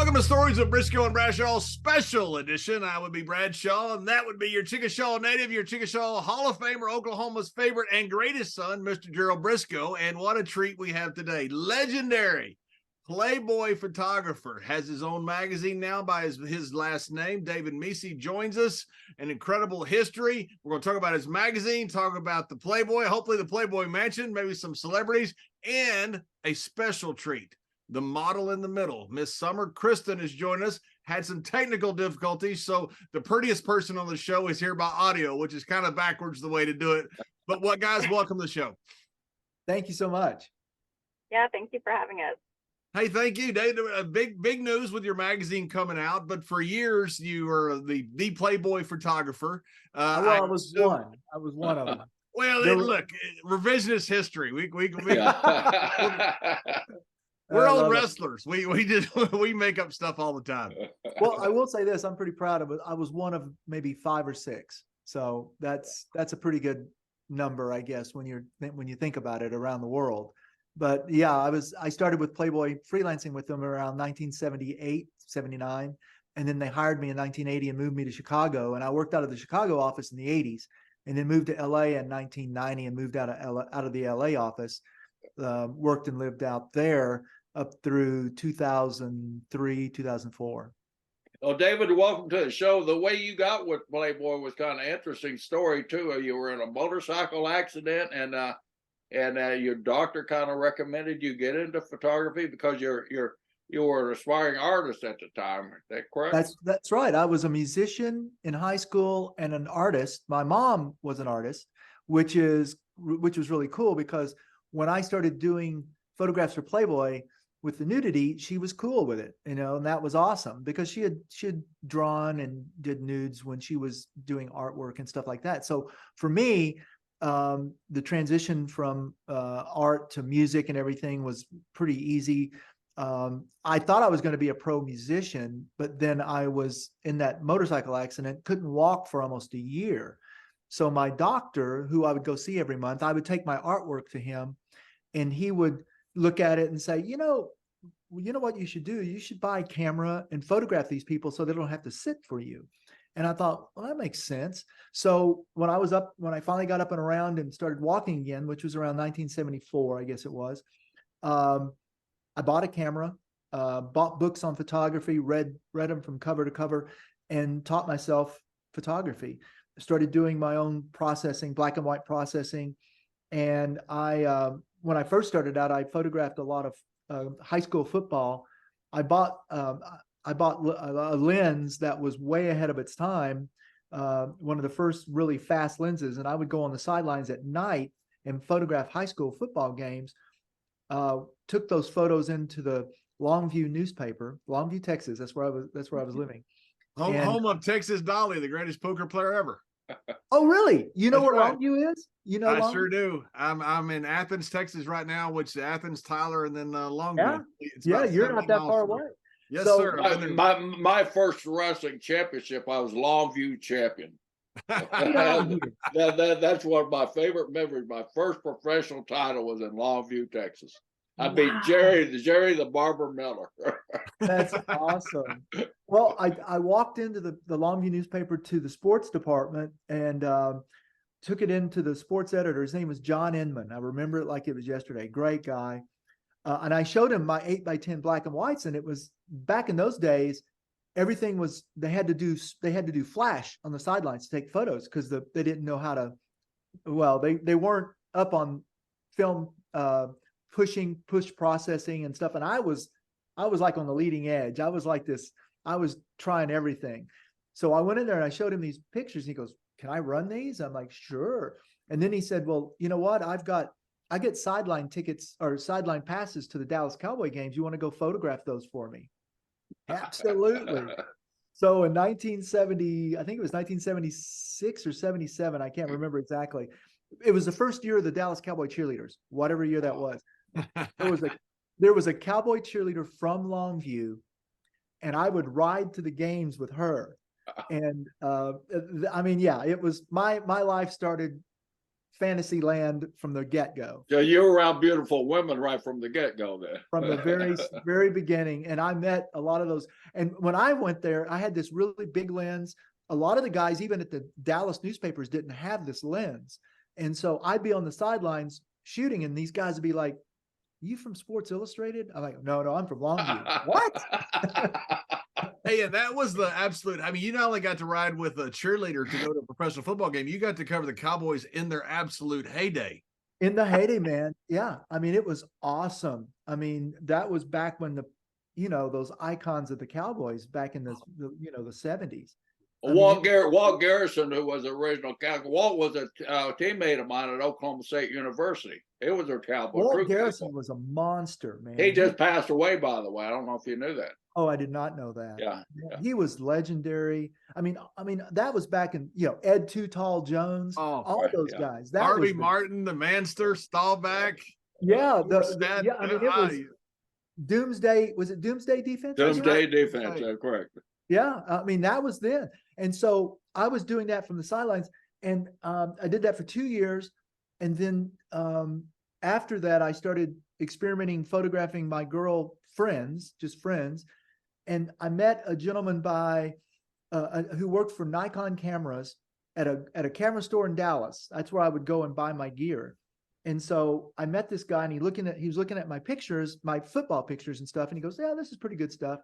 Welcome to Stories of Brisco and Bradshaw Special Edition. I would be Bradshaw, and that would be your Chickasaw native, your Chickasaw Hall of Famer, Oklahoma's favorite and greatest son, Mr. Gerald Brisco. And what a treat we have today. Legendary Playboy photographer, has his own magazine now by his last name. David Mecey joins us. An incredible history. We're going to talk about his magazine, talk about the Playboy, hopefully the Playboy Mansion, maybe some celebrities, and a special treat. The model in the middle, Miss Summer Kristen, is joining us. Had some technical difficulties, so the prettiest person on the show is here by audio, which is kind of backwards the way to do it. But what, guys, welcome to the show. Thank you so much. Yeah, thank you for having us. Hey, thank you, Dave. Big news with your magazine coming out, but for years you were the Playboy photographer. I was one of them. Well, look, revisionist history. We're old wrestlers. We make up stuff all the time. Well, I will say this: I'm pretty proud of it. I was one of maybe 5 or 6, so that's a pretty good number, I guess, when you think about it around the world. But yeah, I started with Playboy freelancing with them around 1978, 79, and then they hired me in 1980 and moved me to Chicago, and I worked out of the Chicago office in the 80s, and then moved to LA in 1990 and moved out of the LA office. Worked and lived out there up through 2003, 2004. Well, David, welcome to the show. The way you got with Playboy was kind of interesting story too. You were in a motorcycle accident, and your doctor kind of recommended you get into photography because you were an aspiring artist at the time. Is that correct? That's right. I was a musician in high school and an artist. My mom was an artist, which was really cool because when I started doing photographs for Playboy with the nudity, she was cool with it, and that was awesome because she had drawn and did nudes when she was doing artwork and stuff like that. So for me, the transition from art to music and everything was pretty easy. I thought I was going to be a pro musician, but then I was in that motorcycle accident, couldn't walk for almost a year. So my doctor, who I would go see every month, I would take my artwork to him, and he would look at it and say, you know what you should do? You should buy a camera and photograph these people so they don't have to sit for you. And I thought, well, that makes sense. So when I finally got up and around and started walking again, which was around 1974, I guess it was, I bought a camera, bought books on photography, read them from cover to cover, and taught myself photography. Started doing my own processing, black and white processing. And when I first started out, I photographed a lot of high school football. I bought a lens that was way ahead of its time, one of the first really fast lenses. And I would go on the sidelines at night and photograph high school football games. Took those photos into the Longview newspaper, Longview, Texas. That's where I was living. Home of Texas Dolly, the greatest poker player ever. Oh, really? You know where right. Longview is? I sure do. I'm in Athens, Texas right now, which is Athens, Tyler, and then Longview. Yeah, you're not that far away. Yes, sir. My first wrestling championship, I was Longview champion. That's one of my favorite memories. My first professional title was in Longview, Texas. I beat Jerry the Barber Miller. That's awesome. Well, I walked into the Longview newspaper to the sports department and took it into the sports editor. His name was John Inman. I remember it like it was yesterday. Great guy. And I showed him my 8x10 black and whites, and it was back in those days. Everything was they had to do flash on the sidelines to take photos because they didn't know how to. Well, they weren't up on film. Push processing and stuff, and I was like on the leading edge. I was like this. I was trying everything. So I went in there and I showed him these pictures. And he goes, "Can I run these?" I'm like, "Sure." And then he said, "Well, you know what? I get sideline tickets or sideline passes to the Dallas Cowboy games. You want to go photograph those for me?" Absolutely. So in 1970, I think it was 1976 or 77. I can't remember exactly. It was the first year of the Dallas Cowboy cheerleaders, whatever year that was. There was a cowboy cheerleader from Longview, and I would ride to the games with her. And I mean, yeah, it was my life started fantasy land from the get-go. So you were around beautiful women right from the get-go then. From the very beginning. And I met a lot of those. And when I went there, I had this really big lens. A lot of the guys, even at the Dallas newspapers, didn't have this lens. And so I'd be on the sidelines shooting, and these guys would be like, "You from Sports Illustrated?" I'm like, no, I'm from Longview. What? Hey, and that was the absolute. I mean, you not only got to ride with a cheerleader to go to a professional football game, you got to cover the Cowboys in their absolute heyday. In the heyday, man. Yeah. I mean, it was awesome. I mean, that was back when those icons of the Cowboys back in the 70s. Walt Garrison, who was the original Cowboy. Walt was a teammate of mine at Oklahoma State University. It was a Cowboy. Walt Garrison was a monster, man. He just passed away, by the way. I don't know if you knew that. Oh, I did not know that. Yeah. He was legendary. I mean, that was back in, Ed Too Tall Jones, all those guys. That Harvey Martin, the Manster, Staubach. Yeah. I mean, it was Doomsday. Was it Doomsday Defense? Doomsday Defense, correct. Yeah. I mean, that was then. And so I was doing that from the sidelines, and I did that for 2 years. And then after that, I started experimenting, photographing my girl friends, just friends. And I met a gentleman who worked for Nikon cameras at a camera store in Dallas. That's where I would go and buy my gear. And so I met this guy, and he was looking at my pictures, my football pictures and stuff. And he goes, "Yeah, this is pretty good stuff."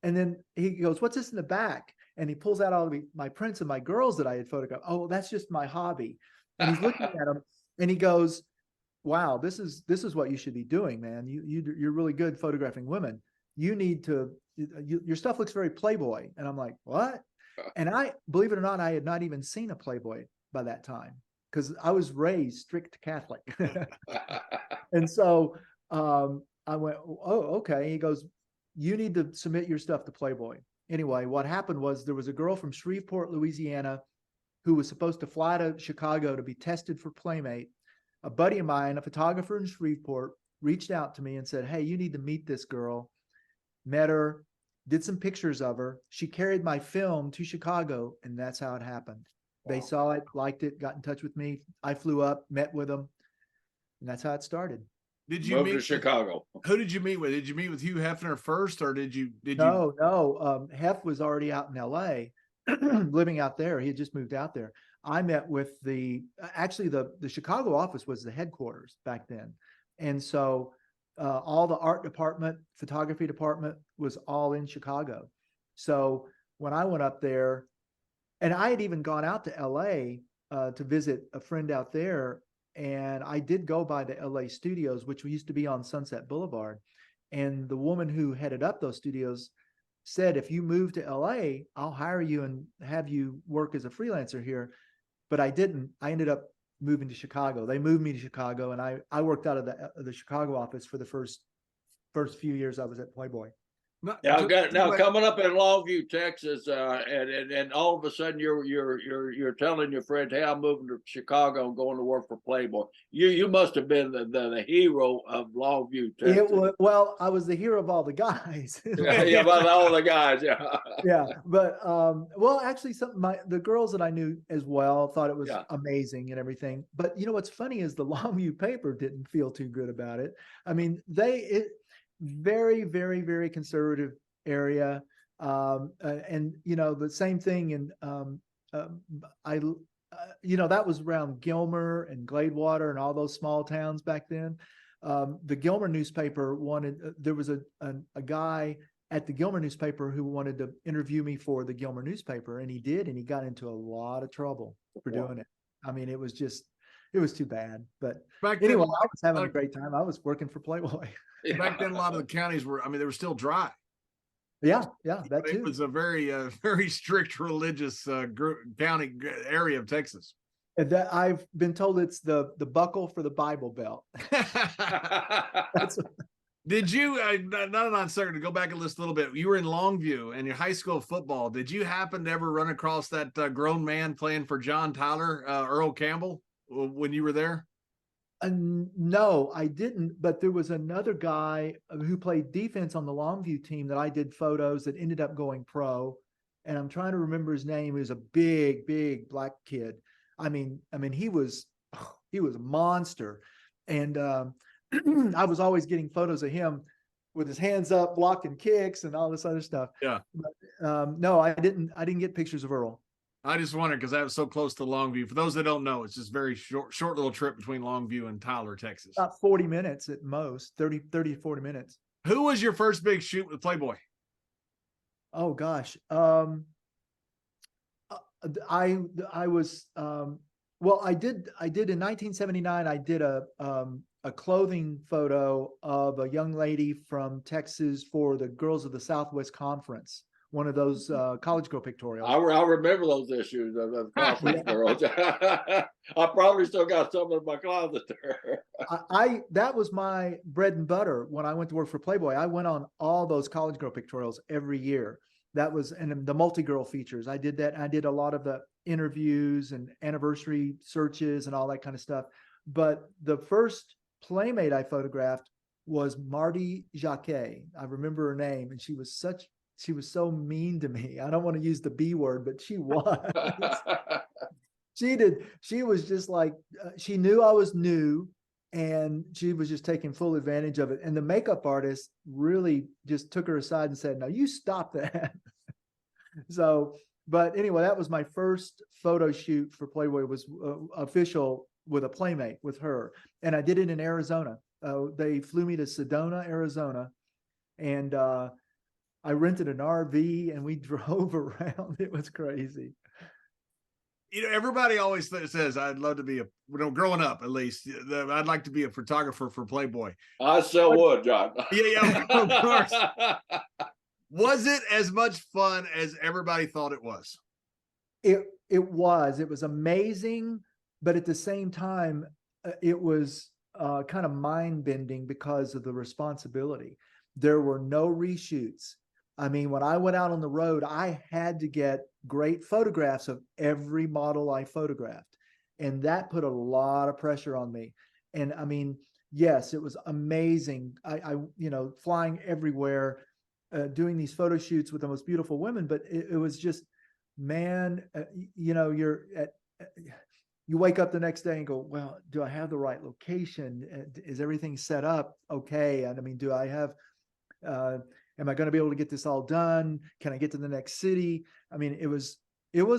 And then he goes, "What's this in the back?" And he pulls out all of my prints of my girls that I had photographed. "Oh, that's just my hobby." And he's looking at them, and he goes, "Wow, this is what you should be doing, man. You're really good photographing women. You need to. Your stuff looks very Playboy." And I'm like, "What?" And I, believe it or not, I had not even seen a Playboy by that time, because I was raised strict Catholic. And so I went, "Oh, okay." He goes, "You need to submit your stuff to Playboy." Anyway, what happened was there was a girl from Shreveport, Louisiana, who was supposed to fly to Chicago to be tested for Playmate. A buddy of mine, a photographer in Shreveport, reached out to me and said, "Hey, you need to meet this girl." Met her, did some pictures of her. She carried my film to Chicago, and that's how it happened. Wow. They saw it, liked it, got in touch with me. I flew up, met with them, and that's how it started. Did you Moved meet to Chicago? Who did you meet with? Did you meet with Hugh Hefner first, or did you? No. Hef was already out in LA, living out there. He had just moved out there. I met with the Chicago office was the headquarters back then. And so all the art department, photography department was all in Chicago. So when I went up there, and I had even gone out to LA to visit a friend out there, and I did go by the LA studios, which used to be on Sunset Boulevard. And the woman who headed up those studios said, "If you move to LA, I'll hire you and have you work as a freelancer here." But I didn't. I ended up moving to Chicago. They moved me to Chicago, and I worked out of the Chicago office for the first few years I was at Playboy. Now coming up in Longview, Texas, and all of a sudden you're telling your friend, "Hey, I'm moving to Chicago and going to work for Playboy." You must have been the hero of Longview, Texas. Well, I was the hero of all the guys. Yeah, about all the guys. Yeah. Yeah, but actually, the girls that I knew as well thought it was amazing and everything. But you know what's funny is the Longview paper didn't feel too good about it. I mean, very, very, very conservative area. And, the same thing. And that was around Gilmer and Gladewater and all those small towns back then. The Gilmer newspaper there was a guy at the Gilmer newspaper who wanted to interview me for the Gilmer newspaper. And he did. And he got into a lot of trouble for doing it. I mean, it was too bad. But anyway, I was having a great time. I was working for Playboy. Back then, a lot of the counties they were still dry. Yeah, that too. It was a very, very strict religious county area of Texas. And that I've been told it's the buckle for the Bible Belt. Did you, not on second, to go back and list a little bit, you were in Longview and your high school football. Did you happen to ever run across that grown man playing for John Tyler, Earl Campbell, when you were there? No, I didn't. But there was another guy who played defense on the Longview team that I did photos that ended up going pro. And I'm trying to remember his name. He was a big, big black kid. I mean, he was he was a monster. And I was always getting photos of him with his hands up, blocking kicks and all this other stuff. Yeah. But no, I didn't get pictures of Earl. I just wondered because I was so close to Longview. For those that don't know, it's just very short little trip between Longview and Tyler, Texas. About 40 minutes at most, 30 to 40 minutes. Who was your first big shoot with Playboy? Oh gosh. I was well, I did in 1979, I did a clothing photo of a young lady from Texas for the Girls of the Southwest Conference, one of those college girl pictorials. I remember those issues of the conference girls. I probably still got some in my closet there. That was my bread and butter when I went to work for Playboy. I went on all those college girl pictorials every year. That was, and the multi-girl features. I did that. I did a lot of the interviews and anniversary searches and all that kind of stuff. But the first Playmate I photographed was Marty Jacquet. I remember her name, and she was so mean to me. I don't want to use the B word, but she was. She was just like, she knew I was new, and she was just taking full advantage of it. And the makeup artist really just took her aside and said, "No, you stop that." So, but anyway, that was my first photo shoot for Playboy, was official with a Playmate with her. And I did it in Arizona. They flew me to Sedona, Arizona. And I rented an RV and we drove around. It was crazy. You know, everybody always says, I'd love to be growing up, at least, I'd like to be a photographer for Playboy. I still would, John. Yeah, of course. Was it as much fun as everybody thought it was? It was amazing, but at the same time, it was kind of mind-bending because of the responsibility. There were no reshoots. I mean, when I went out on the road, I had to get great photographs of every model I photographed. And that put a lot of pressure on me. And I mean, yes, it was amazing. I flying everywhere, doing these photo shoots with the most beautiful women, but it was just, man, you wake up the next day and go, well, do I have the right location? Is everything set up okay? And I mean, do I have, am I going to be able to get this all done? Can I get to the next city? I mean, it was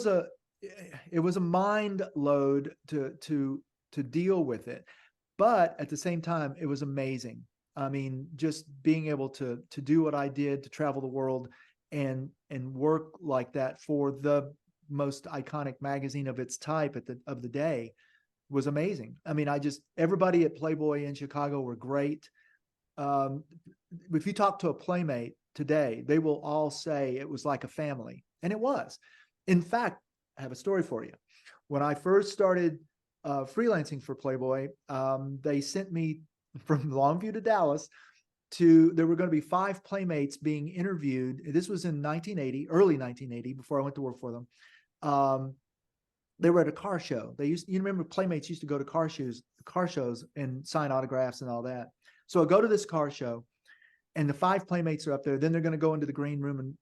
a mind load to deal with it, but at the same time, it was amazing. I mean, just being able to do what I did, to travel the world and work like that for the most iconic magazine of its type of the day was amazing. I mean, everybody at Playboy in Chicago were great. If you talk to a Playmate today, they will all say it was like a family, and it was. In fact, I have a story for you. When I first started freelancing for Playboy, they sent me from Longview to Dallas there were going to be 5 Playmates being interviewed. This was in early 1980, before I went to work for them. They were at a car show. You remember Playmates used to go to car shows and sign autographs and all that. So I go to this car show, and the 5 Playmates are up there. Then they're going to go into the green room and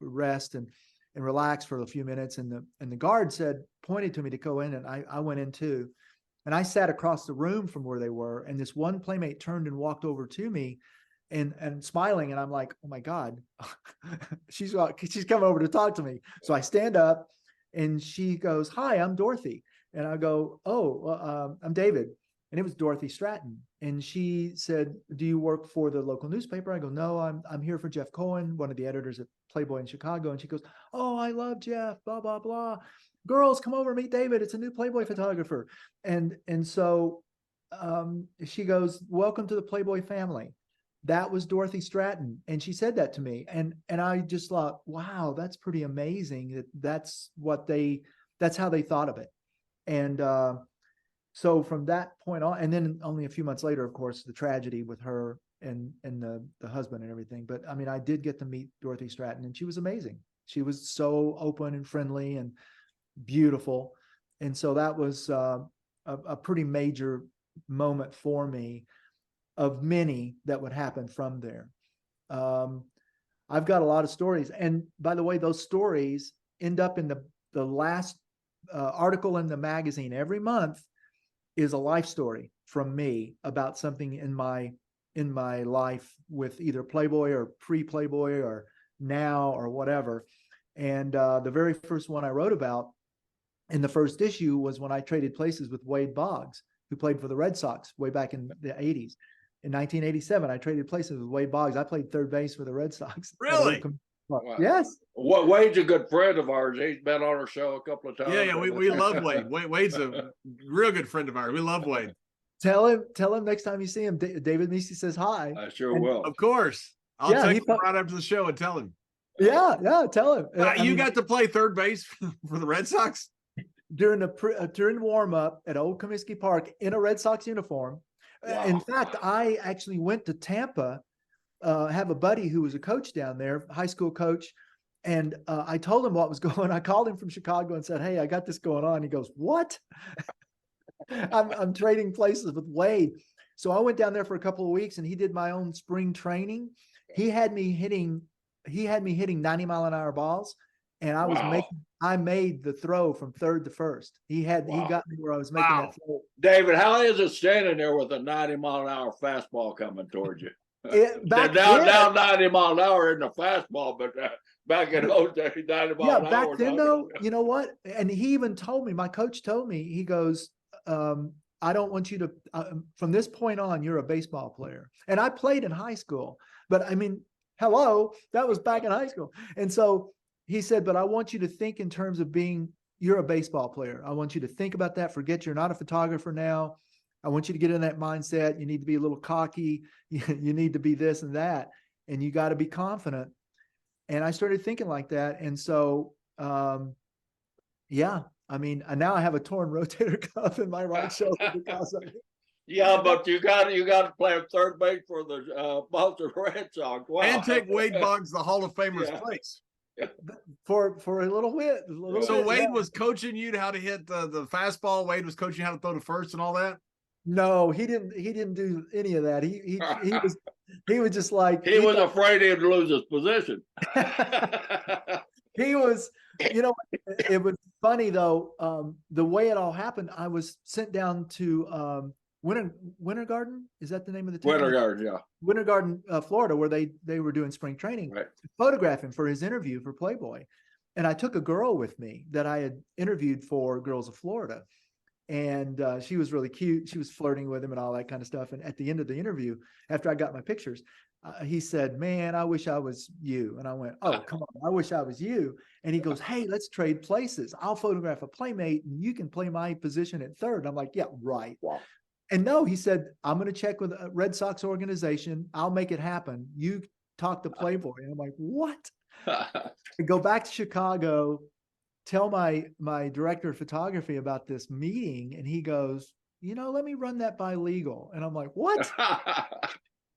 rest and relax for a few minutes. And the guard pointed to me to go in, and I went in too. And I sat across the room from where they were, and this one Playmate turned and walked over to me and smiling. And I'm like, oh my God, she's coming over to talk to me. So I stand up, and she goes, "Hi, I'm Dorothy." And I go, "Oh, well, I'm David." And it was Dorothy Stratton. And she said, "Do you work for the local newspaper?" I go, "No, I'm here for Jeff Cohen, one of the editors at Playboy in Chicago." And she goes, "Oh, I love Jeff, blah, blah, blah. Girls, come over, meet David. It's a new Playboy photographer." And so she goes, "Welcome to the Playboy family." That was Dorothy Stratton. And she said that to me. And I just thought, wow, that's pretty amazing. That's how they thought of it. And so from that point on, and then only a few months later, of course, the tragedy with her and the husband and everything. But I mean, I did get to meet Dorothy Stratton, and she was amazing. She was so open and friendly and beautiful. And so that was a pretty major moment for me, of many that would happen from there. I've got a lot of stories. And by the way, those stories end up in the last article in the magazine every month. is a life story from me about something in my life with either Playboy or pre-Playboy or now or whatever. And the very first one I wrote about in the first issue was when I traded places with Wade Boggs, who played for the Red Sox way back in the 80s. In 1987, I traded places with Wade Boggs. I played third base for the Red Sox. Really? Wow. Yes. Wade's a good friend of ours. He's been on our show a couple of times. Yeah, we love Wade. Wade's a real good friend of ours. We love Wade. Tell him next time you see him, David Mecey says hi. I sure will. Of course. I'll text him right after the show and tell him. Yeah, tell him. You got to play third base for the Red Sox? During warm up at Old Comiskey Park in a Red Sox uniform. Wow. In fact, I actually went to Tampa, have a buddy who was a coach down there, high school coach. And I told him what was going on. I called him from Chicago and said, hey, I got this going on. He goes, what? I'm trading places with Wade. So I went down there for a couple of weeks and he did my own spring training. He had me hitting 90-mile-an-hour balls. And I made the throw from third to first. He got me where I was making that throw. David, how is it standing there with a 90-mile-an-hour fastball coming towards you? Now 90 mile an hour in the fastball, but back in those days, 90 mile an hour. Back then though, you know what? And he even told me, my coach told me, he goes, I don't want you to, from this point on, you're a baseball player. And I played in high school, but I mean, hello, that was back in high school. And so he said, but I want you to think in terms of you're a baseball player. I want you to think about that. Forget you're not a photographer now. I want you to get in that mindset. You need to be a little cocky. You need to be this and that, and you got to be confident. And I started thinking like that. And so, yeah, I mean, now I have a torn rotator cuff in my right shoulder because of it. Yeah, but you got to play third base for the Boston Red Sox. Wow. And take Wade Boggs, the Hall of Famer's place. For a little bit. Wade was coaching you how to hit the fastball. Wade was coaching you how to throw to first and all that. No, he didn't do any of that. He was just like he was afraid he'd lose his position. He was, it was funny though. The way it all happened, I was sent down to Winter Garden. Is that the name of the town? Winter Garden, yeah. Winter Garden, Florida, where they were doing spring training. Right. To photograph him for his interview for Playboy. And I took a girl with me that I had interviewed for Girls of Florida. And she was really cute. She was flirting with him and all that kind of stuff. And at the end of the interview, after I got my pictures, he said, man, I wish I was you. And I went, oh, come on, I wish I was you. And he goes, hey, let's trade places. I'll photograph a playmate and you can play my position at third. And I'm like, yeah, right. Wow. And no, he said, I'm going to check with a Red Sox organization. I'll make it happen. You talk to Playboy. And I'm like, what? I go back to Chicago, tell my director of photography about this meeting, and he goes, let me run that by legal. And I'm like, what?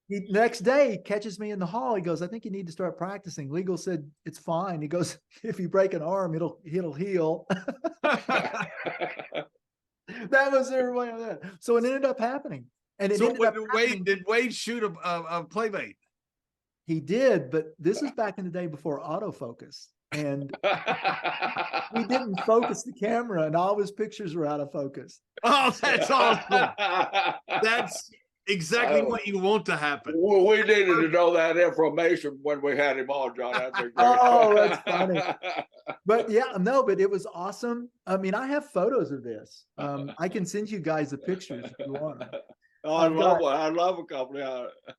Next day, he catches me in the hall. He goes, I think you need to start practicing. Legal said it's fine. He goes, if you break an arm, it'll heal. That was everybody on that. So it ended up happening. And did Wade shoot a playmate? He did, but this is back in the day before autofocus. And he didn't focus the camera, and all his pictures were out of focus. Oh, that's awesome. That's exactly what you want to happen. We needed to know that information when we had him on, John. That's funny. But but it was awesome. I mean, I have photos of this. I can send you guys the pictures if you want. Oh, I love a couple.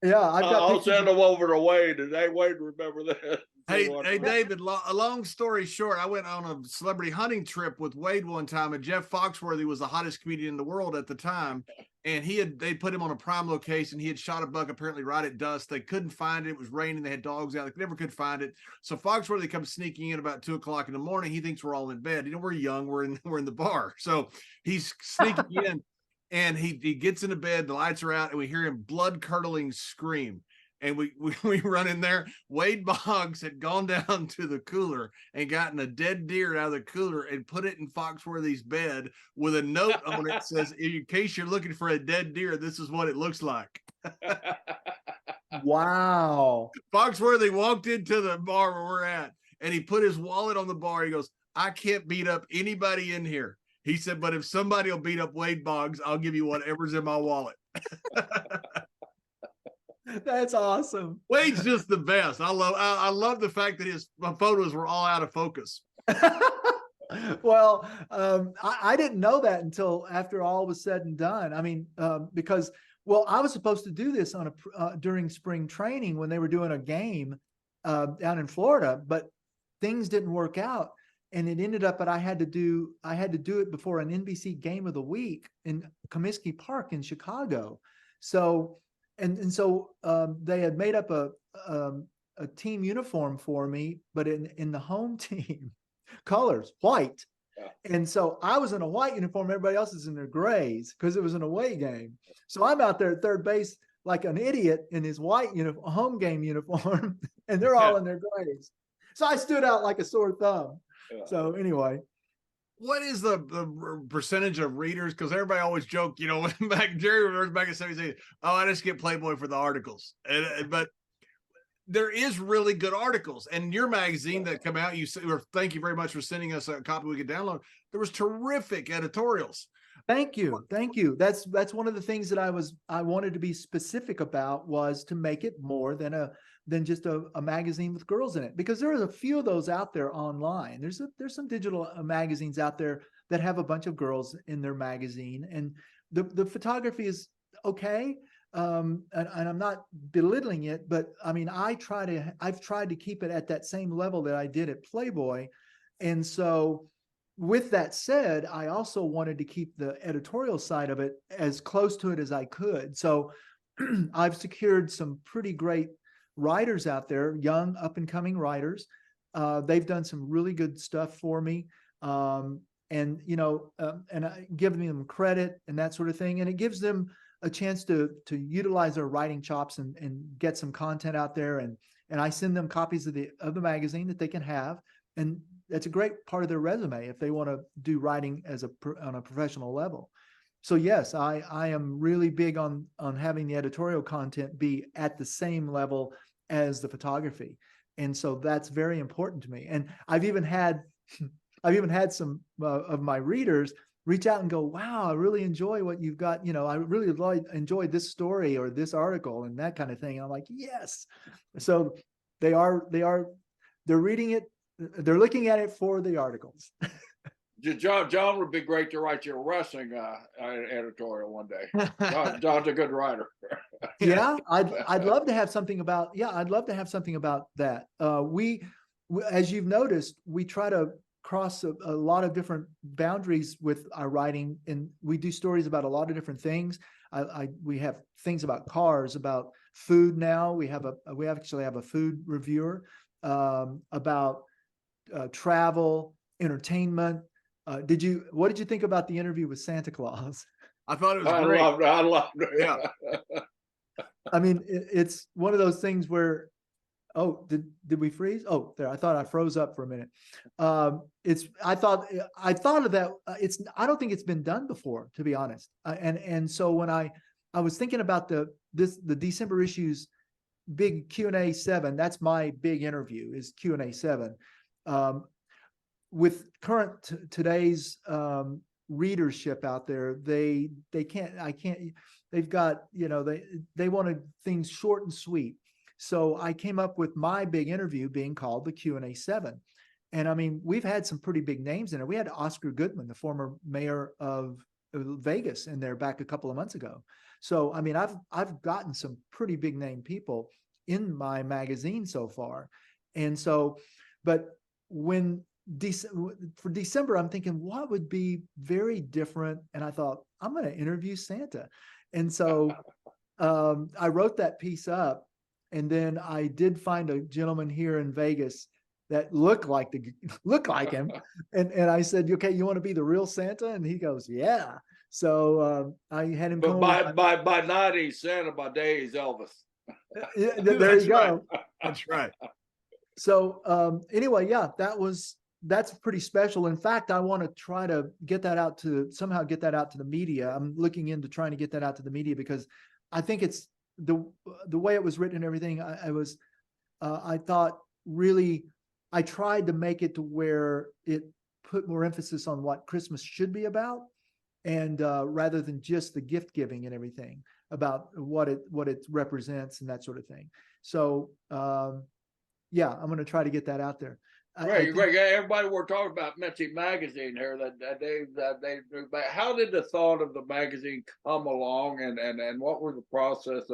I'll send them over to Wade, and Wade, remember that. Hey, David, a long story short, I went on a celebrity hunting trip with Wade one time, and Jeff Foxworthy was the hottest comedian in the world at the time. And they put him on a prime location. He had shot a buck apparently right at dusk. They couldn't find it. It was raining. They had dogs out. They never could find it. So Foxworthy comes sneaking in about 2:00 in the morning. He thinks we're all in bed. We're young. We're in the bar. So he's sneaking in, and he gets into bed. The lights are out, and we hear him blood curdling scream. And we run in there. Wade Boggs had gone down to the cooler and gotten a dead deer out of the cooler and put it in Foxworthy's bed with a note on it that says, in case you're looking for a dead deer, this is what it looks like. Wow. Foxworthy walked into the bar where we're at, and he put his wallet on the bar. He goes, I can't beat up anybody in here. He said, but if somebody will beat up Wade Boggs, I'll give you whatever's in my wallet. That's awesome. Wade's just the best. I love the fact that his photos were all out of focus. Well, I didn't know that until after all was said and done. I mean, because, well, I was supposed to do this on during spring training when they were doing a game down in Florida, but things didn't work out. And it ended up that I had to do it before an NBC Game of the Week in Comiskey Park in Chicago. So, so they had made up a team uniform for me, but in the home team colors, white. Yeah. And so I was in a white uniform. Everybody else is in their grays because it was an away game. So I'm out there at third base like an idiot in his white home game uniform, and they're all in their grays. So I stood out like a sore thumb. Yeah. So anyway, what is the percentage of readers? Because everybody always joke, Jerry remembers back in the 70s, oh, I just get Playboy for the articles. But there is really good articles. And your magazine that come out, thank you very much for sending us a copy we could download. There was terrific editorials. Thank you. That's one of the things that I wanted to be specific about, was to make it more than just a magazine with girls in it, because there are a few of those out there online. There's some digital magazines out there that have a bunch of girls in their magazine, and the photography is okay. And I'm not belittling it, but I mean, I've tried to keep it at that same level that I did at Playboy. And so with that said, I also wanted to keep the editorial side of it as close to it as I could. So I've secured some pretty great writers out there, young up and coming writers. They've done some really good stuff for me. And I give them credit and that sort of thing. And it gives them a chance to utilize their writing chops and get some content out there. And I send them copies of the magazine that they can have. And that's a great part of their resume if they want to do writing on a professional level. So yes, I am really big on having the editorial content be at the same level as the photography. And so that's very important to me. And I've even had some of my readers reach out and go, wow, I really enjoy what you've got. I really enjoyed this story or this article and that kind of thing. And I'm like, yes. So they're reading it. They're looking at it for the articles. John would be great to write your wrestling editorial one day. John's a good writer. Yeah, I'd love to have something about. Yeah, I'd love to have something about that. We, as you've noticed, we try to cross a lot of different boundaries with our writing, and we do stories about a lot of different things. We have things about cars, about food. Now we actually have a food reviewer, about travel, entertainment. What did you think about the interview with Santa Claus? I thought it was great. I loved it. Yeah. I mean, it's one of those things where, oh, did we freeze? Oh, there. I thought I froze up for a minute. I thought of that. I don't think it's been done before, to be honest. And so when I was thinking about the December issue's big Q&A 7, that's my big interview, is Q&A 7. With today's readership out there, they've got, they wanted things short and sweet. So I came up with my big interview being called the Q&A 7. And I mean, we've had some pretty big names in it. We had Oscar Goodman, the former mayor of Vegas, in there back a couple of months ago. So, I mean, I've gotten some pretty big name people in my magazine so far. And so, but for December, I'm thinking what would be very different. And I thought, I'm going to interview Santa. And so I wrote that piece up. And then I did find a gentleman here in Vegas that looked like him. And I said, okay, you want to be the real Santa? And he goes, yeah. So I had him. But by night he's Santa, by day he's Elvis. There you go. Right. That's right. So anyway, yeah, that's pretty special. In fact, I want to try to get that out to the media. I'm looking into trying to get that out to the media because I think it's the way it was written and everything. I thought really, I tried to make it to where it put more emphasis on what Christmas should be about, and rather than just the gift giving and everything, about what it represents and that sort of thing. So yeah, I'm going to try to get that out there. Great. Everybody, we're talking about Mecey magazine here. How did the thought of the magazine come along, and what was the process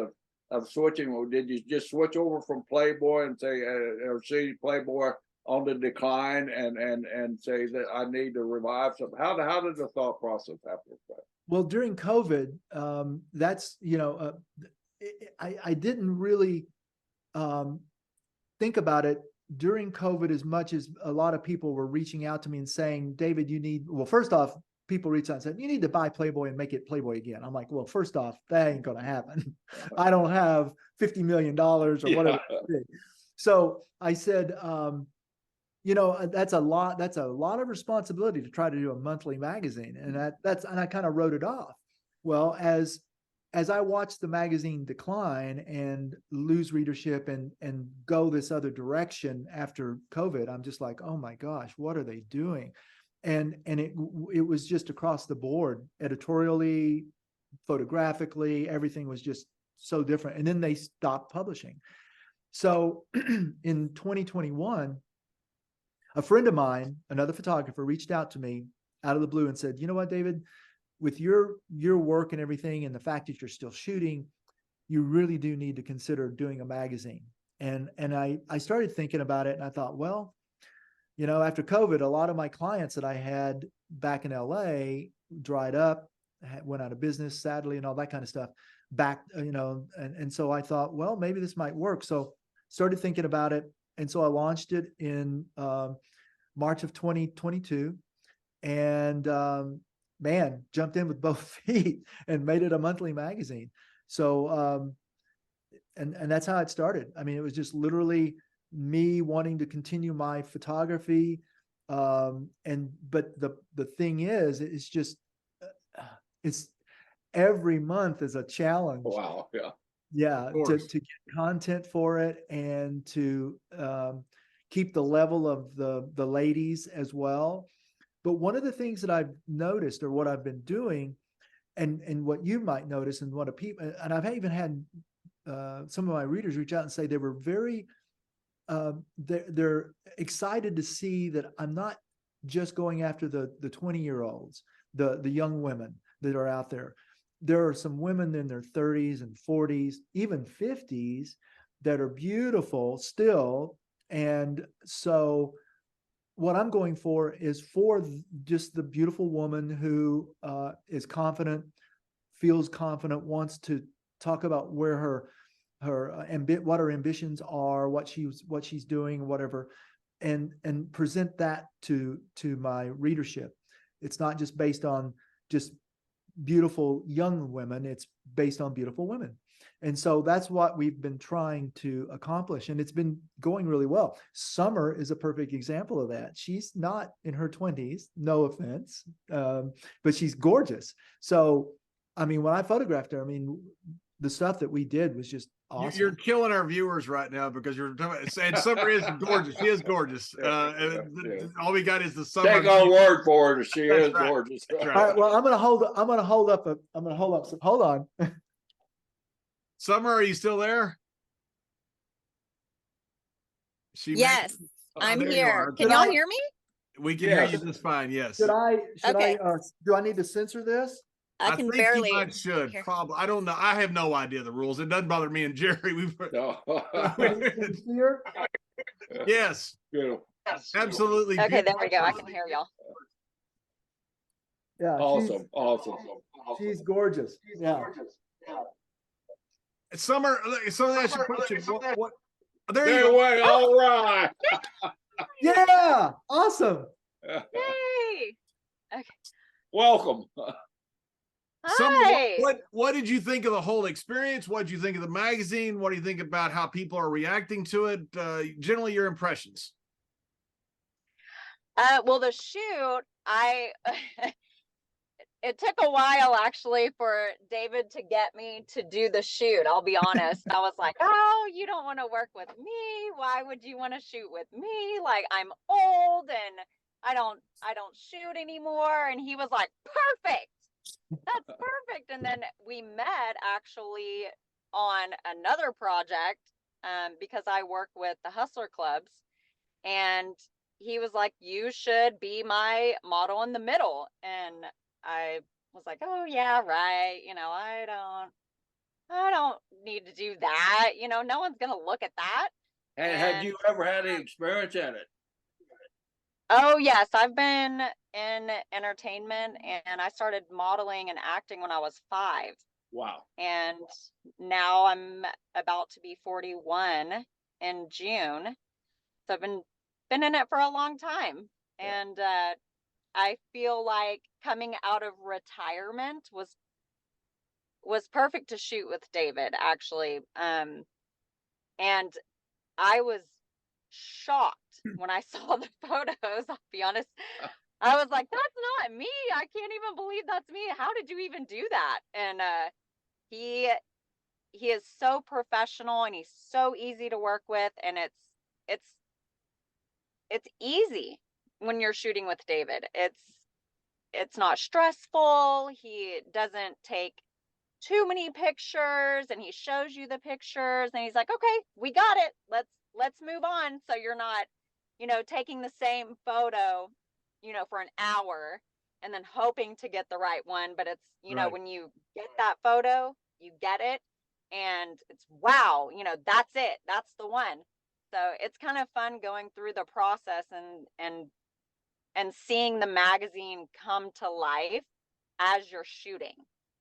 of switching? Did you just switch over from Playboy and say, or see Playboy on the decline, and say that I need to revive something? How did the thought process happen? Well, during COVID, that's, I didn't really think about it during COVID as much as a lot of people were reaching out to me and saying, David, well, first off, people reached out and said, you need to buy Playboy and make it Playboy again. I'm like, well, first off, that ain't going to happen. I don't have $50 million or whatever. So I said, that's a lot of responsibility to try to do a monthly magazine. And and I kind of wrote it off. Well, as I watched the magazine decline and lose readership and go this other direction after COVID, I'm just like, oh my gosh, what are they doing? And it was just across the board, editorially, photographically, everything was just so different. And then they stopped publishing. So in 2021, a friend of mine, another photographer, reached out to me out of the blue and said, you know what, David, with your work and everything, and the fact that you're still shooting, you really do need to consider doing a magazine. And I started thinking about it, and I thought, well, after COVID, a lot of my clients that I had back in LA dried up, went out of business, sadly, and all that kind of stuff and so I thought, well, maybe this might work. So started thinking about it. And so I launched it in March of 2022, and jumped in with both feet and made it a monthly magazine. So, and that's how it started. I mean, it was just literally me wanting to continue my photography. But the thing is, it's every month is a challenge. Wow. Yeah. Yeah. To get content for it, and to keep the level of the ladies as well. But one of the things that I've noticed, or what I've been doing, and what you might notice, and I've even had some of my readers reach out and say they were very, they're excited to see that I'm not just going after the 20-year-olds, the young women that are out there. There are some women in their 30s and 40s, even 50s, that are beautiful still. And so what I'm going for is for just the beautiful woman who is confident, feels confident, wants to talk about where what her ambitions are, what she's doing, whatever, and present that to my readership. It's not just based on just beautiful young women, it's based on beautiful women. And so that's what we've been trying to accomplish. And it's been going really well. Summer is a perfect example of that. She's not in her 20s, no offense, but she's gorgeous. So, I mean, when I photographed her, I mean, the stuff that we did was just awesome. You're killing our viewers right now, because you're saying Summer is gorgeous. She is gorgeous. All we got is the Summer. Take our word for it. She is right. gorgeous. Right. All right, well, I'm gonna hold up some, hold on. Summer, are you still there? Yes, I'm here. Can Did y'all I- hear me? We can hear you just fine. Yes. Should I Okay. do I need to censor this? I can think barely. you might should hear. probably. I don't know. I have no idea the rules. It doesn't bother me and Jerry. We've No. Sincere? yes, Beautiful. absolutely. Okay, there beautiful. we go. I can hear y'all. Yeah. Awesome. She's gorgeous. Yeah. Summer, so that's your question. What? There you Stay go. away. All right. Yeah. Awesome. Yay! Welcome. Summer, Hi. what did you think of the whole experience? What did you think of the magazine? What do you think about how people are reacting to it? Generally, your impressions. Well, the shoot, it took a while actually for David to get me to do the shoot. I'll be honest. I was like, oh, you don't want to work with me. Why would you want to shoot with me? Like, I'm old and I don't shoot anymore. And he was like, perfect. That's perfect. And then we met actually on another project, because I work with the Hustler Clubs, and he was like, you should be my model in the middle. And I was like, oh yeah, right. I don't need to do that. No one's going to look at that. And had you ever had any experience at it? Oh yes, I've been in entertainment, and I started modeling and acting when I was 5. Wow. And now I'm about to be 41 in June. So I've been in it for a long time. And I feel like coming out of retirement was perfect to shoot with David, actually. And I was shocked when I saw the photos. I'll be honest. I was like, that's not me. I can't even believe that's me. How did you even do that? And he is so professional, and he's so easy to work with, and it's easy when you're shooting with David. It's not stressful. He doesn't take too many pictures, and he shows you the pictures, and he's like, okay, we got it. Let's move on. So you're not, taking the same photo, for an hour and then hoping to get the right one. But it's, Right. when you get that photo, you get it, and it's wow, that's it. That's the one. So it's kind of fun going through the process and seeing the magazine come to life as you're shooting,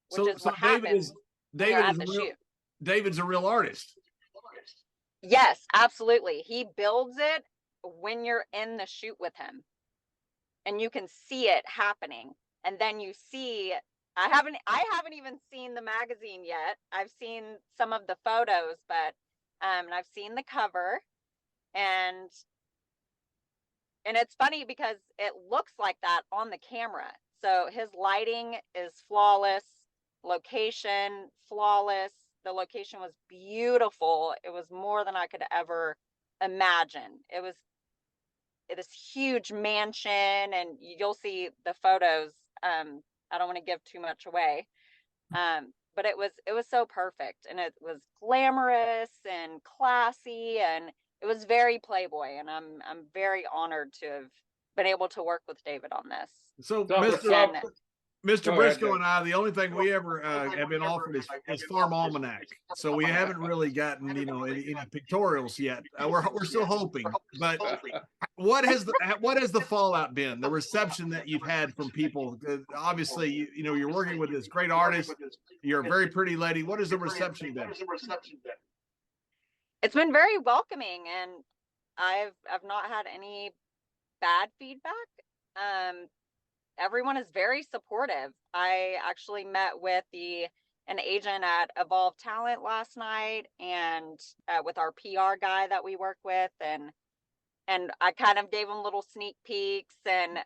which is what happens when you're at the shoot. David's a real artist. Yes, absolutely. He builds it when you're in the shoot with him, and you can see it happening. And then you see, I haven't even seen the magazine yet. I've seen some of the photos, but and I've seen the cover, and it's funny because it looks like that on the camera. So his lighting is flawless, location flawless. The location was beautiful. It was more than I could ever imagine. It was this huge mansion, and you'll see the photos. I don't want to give too much away. But it was so perfect, and it was glamorous and classy, and it was very Playboy, and I'm very honored to have been able to work with David on this. So, So, Mr. Go ahead, Brisco Dave. and I, the only thing we ever have been offered is Farm Almanac. So we haven't really gotten, any pictorials yet. We're still hoping. But what has the fallout been? The reception that you've had from people? Obviously, you're working with this great artist. You're a very pretty lady. What has the reception been? It's been very welcoming, and I've not had any bad feedback. Everyone is very supportive. I actually met with an agent at Evolve Talent last night, and with our PR guy that we work with, and I kind of gave them little sneak peeks. And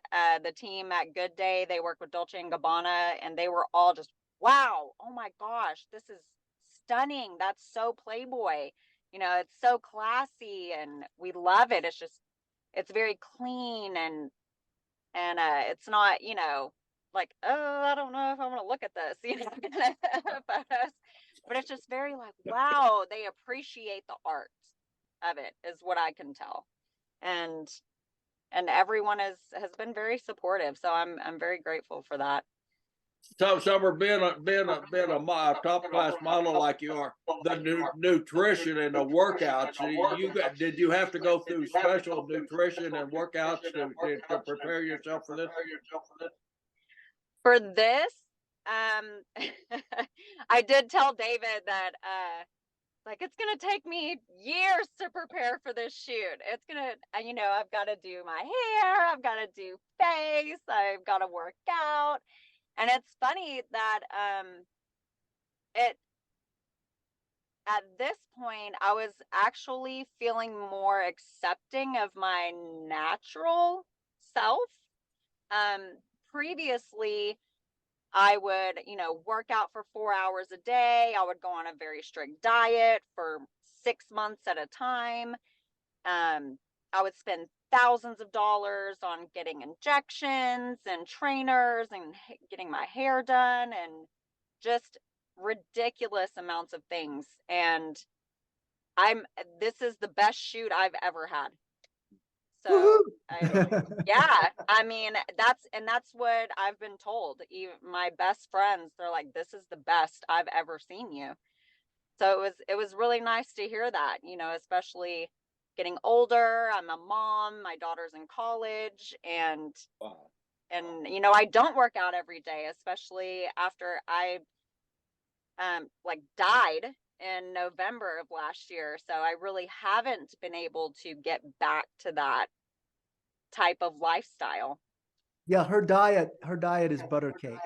the team at Good Day, they work with Dolce & Gabbana, and they were all just, wow, oh my gosh, this is stunning. That's so Playboy. It's so classy, and we love it. It's very clean, and it's not, like, oh, I don't know if I want to look at this, photos. But it's just very like, wow, they appreciate the art of it, is what I can tell. And everyone has been very supportive. So I'm very grateful for that. So, Summer, being a top class model like you are, the nutrition and the workouts, did you have to go through special nutrition and workouts to prepare yourself for this? For this, I did tell David that like, it's gonna take me years to prepare for this shoot. It's gonna, I've got to do my hair, I've got to do face, I've got to work out. And it's funny that at this point, I was actually feeling more accepting of my natural self. Previously, I would, work out for 4 hours a day. I would go on a very strict diet for 6 months at a time. I I would spend thousands of dollars on getting injections and trainers and getting my hair done and just ridiculous amounts of things. And this is the best shoot I've ever had. So yeah, I mean, that's what I've been told. Even my best friends, they're like, this is the best I've ever seen you. So it was really nice to hear that, especially getting older. I'm a mom, my daughter's in college, and I don't work out every day, especially after I died in November of last year. So I really haven't been able to get back to that type of lifestyle. Yeah, her diet is butter cake.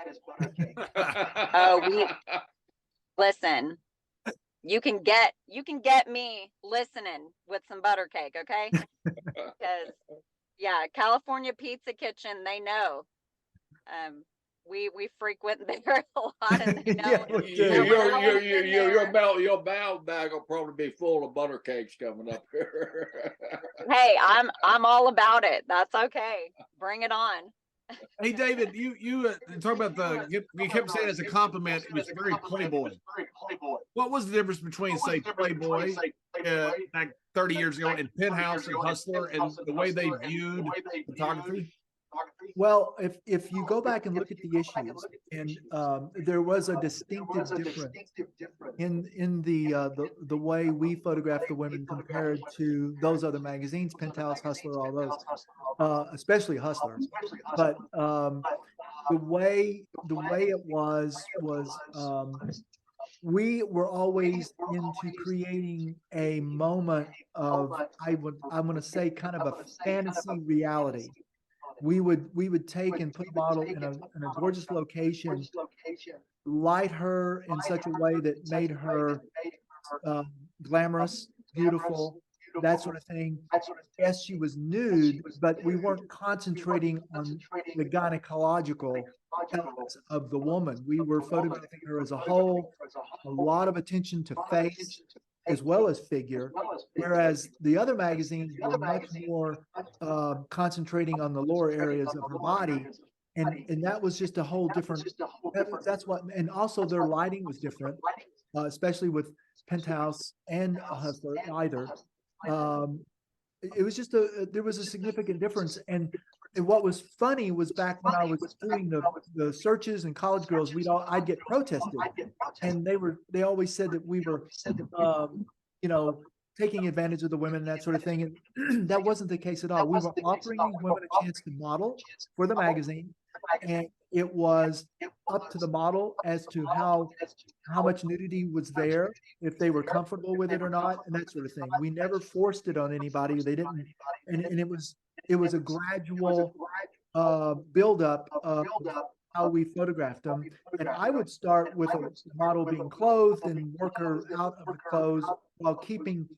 Oh, listen. You can get me listening with some butter cake, okay? Because yeah, California Pizza Kitchen, they know. We frequent there a lot, and they know. Your bound bag will probably be full of butter cakes coming up here. Hey, I'm all about it. That's okay. Bring it on. Hey, David, you talk about you kept saying as a compliment, it was very Playboy. What was the difference between, say, Playboy like 30 years ago and Penthouse and Hustler and the way they viewed photography? Well, if you go back and look at the issues, and there was a distinctive difference in the way we photographed the women compared to those other magazines, Penthouse, Hustler, all those, especially Hustler. But the way it was we were always into creating a moment of, I'm going to say, kind of a fantasy reality. We would take and put a model in a gorgeous location, light her in such a way that made her glamorous, beautiful, that sort of thing. Yes, she was nude, but we weren't concentrating on the gynecological elements of the woman. We were photographing her as a whole, a lot of attention to face as well as figure, whereas the other magazines were much more concentrating on the lower areas of her body, and that was just a whole different. That's what, and also their lighting was different, especially with Penthouse and Hustler either. It was just there was a significant difference, and what was funny was back when I was doing the searches and college girls, I'd get protested, and they always said that we were, taking advantage of the women and that sort of thing, and that wasn't the case at all. We were offering these women a chance to model for the magazine, and it was up to the model as to how much nudity was there, if they were comfortable with it or not, and that sort of thing. We never forced it on anybody. They didn't, and it was a gradual buildup of how we photographed them. And I would start with a model being clothed and work her out of the clothes while keeping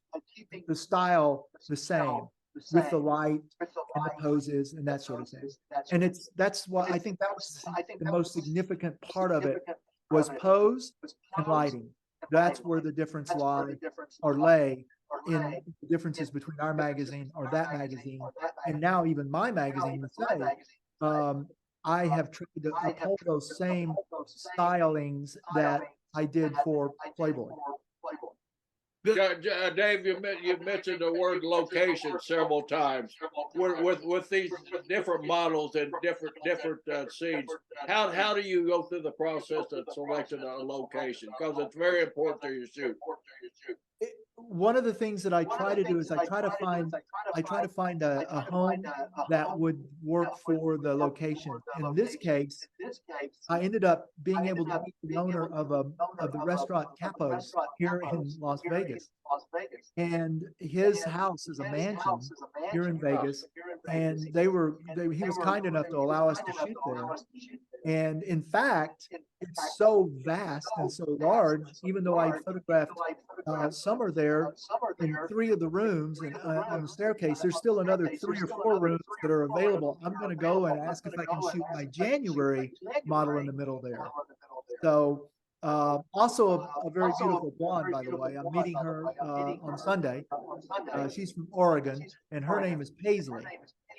the style the same, with the light and the poses and that sort of thing. And that's why I think that was the most significant part of it, was pose and lighting. That's where the difference lay in the differences between our magazine or that magazine, and now even my magazine, Mecey. I have tried to uphold those same stylings that I did for Playboy. Dave, you mentioned the word location several times. With these different models and different scenes, how do you go through the process of selecting a location? Because it's very important to your shoot. One of the things that I try to do is I try to find a home that would work for the location. In this case, I ended up being able to meet the owner of the restaurant Capos here in Las Vegas, and his house is a mansion here in Vegas, and he was kind enough to allow us to shoot there. And in fact, it's so vast and so large, even though I photographed Summer there in 3 of the rooms and on the staircase, there's still another 3 or 4 rooms that are available. I'm going to go and ask if I can shoot my January model in the middle there. So Also a very beautiful blonde, by the way. I'm meeting her on Sunday. She's from Oregon, and her name is Paisley.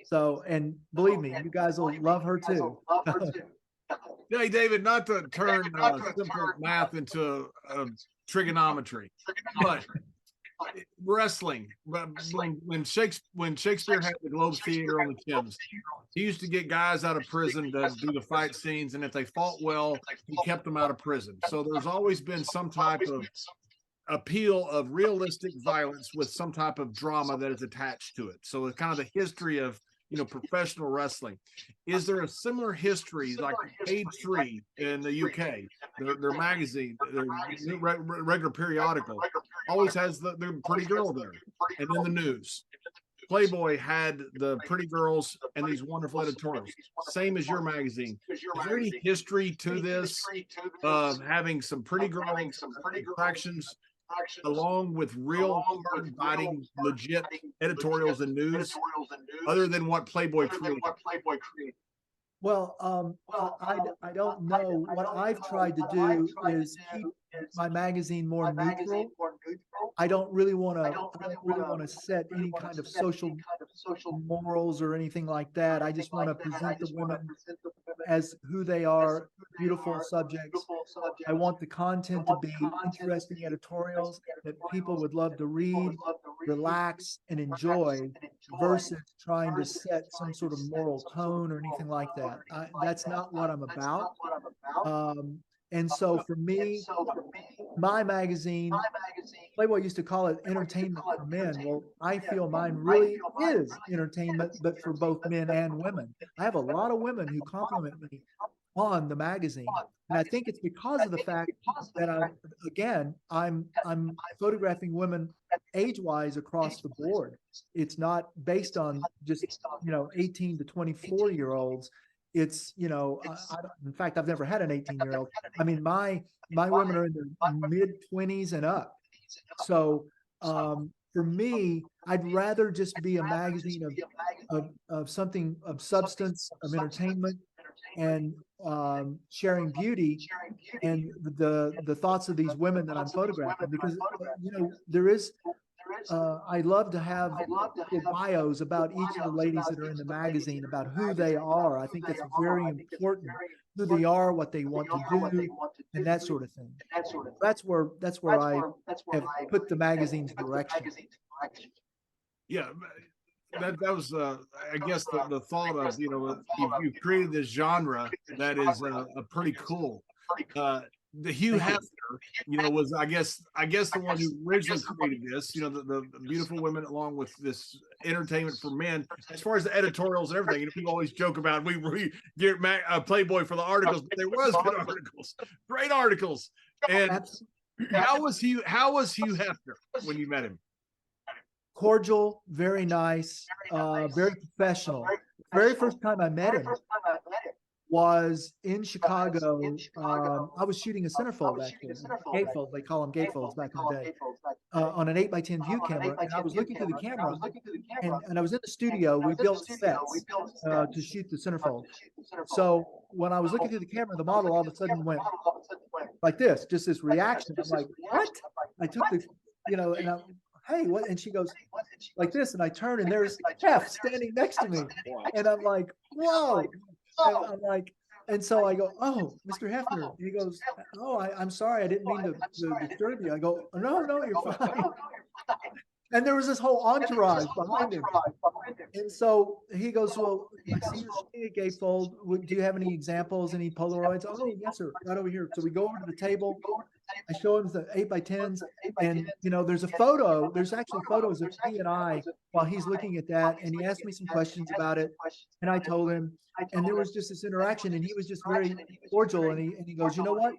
So, and believe me, you guys will love her too. Hey, David, not to turn simple math into trigonometry, but wrestling. But when Shakespeare had the Globe Theater on the Thames, he used to get guys out of prison to do the fight scenes, and if they fought well, he kept them out of prison. So there's always been some type of appeal of realistic violence with some type of drama that is attached to it. So it's kind of the history of professional wrestling. Is there a similar history like Page 3 in the UK? Their magazine, their regular periodical, always has the pretty girl there, and then the news. Playboy had the pretty girls and these wonderful editorials, same as your magazine. Is there any history to this of having some pretty girls, attractions, along with real hard-biting, legit editorials and news, other than what Playboy created? Well, I don't know. What I've tried to do is keep my magazine more neutral. I don't really want to set any kind of social morals or anything like that. I just want to present the women as who they are, beautiful subjects. I want the content to be interesting editorials that people would love to read, relax, and enjoy, versus trying to set some sort of moral tone or anything like that. That's not what I'm about. And so for me, my magazine, Playboy used to call it entertainment for men. Well, I feel mine really is entertainment, but for both men and women. I have a lot of women who compliment me on the magazine. And I think it's because of the fact that I'm photographing women age-wise across the board. It's not based on just 18 to 24-year-olds. It's in fact, I've never had an 18-year-old. I mean, my women are in their mid-20s and up. So for me, I'd rather just be a magazine of something of substance, of entertainment, and sharing beauty and the thoughts of these women that I'm photographing, because there is I love to have bios about each of the ladies that are in the magazine, about who they are. I think that's very important, who they are, what they want to do, and that sort of thing. That's where I have put the magazine's direction. Yeah, that was I guess the thought of you've created this genre that is a pretty cool. The Hugh Hefner, was I guess the one who originally created this. The beautiful women, along with this entertainment for men. As far as the editorials and everything, people always joke about we get Playboy for the articles, but there was good articles, great articles. And how was Hugh Hefner when you met him? Cordial, very nice, very professional. Very first time I met him was in Chicago. I was shooting a centerfold, actually, gatefold. They call them gatefolds back in the day, on an 8x10 view camera. And I was looking through the camera, and I was in the studio. We built sets to shoot the centerfold. So when I was looking through the camera, the model all of a sudden went like this, just this reaction. I'm like, what? I took the, and I, hey, what? And she goes like this, and I turn, and there's Hef standing next to me, and I'm like, whoa. And I'm like, and so I go, oh, Mr. Hefner. And he goes, oh, I'm sorry, I didn't mean to disturb you. I go, no, you're fine. And there was this whole entourage behind him. And so he goes, well, I see you're shooting a gatefold. Do you have any examples, any Polaroids? Oh, yes, sir, right over here. So we go over to the table. I show him the 8x10s, and there's actually photos of he and I while he's looking at that, and he asked me some questions about it, and I told him, and there was just this interaction, and he was just very cordial, and he goes, you know what?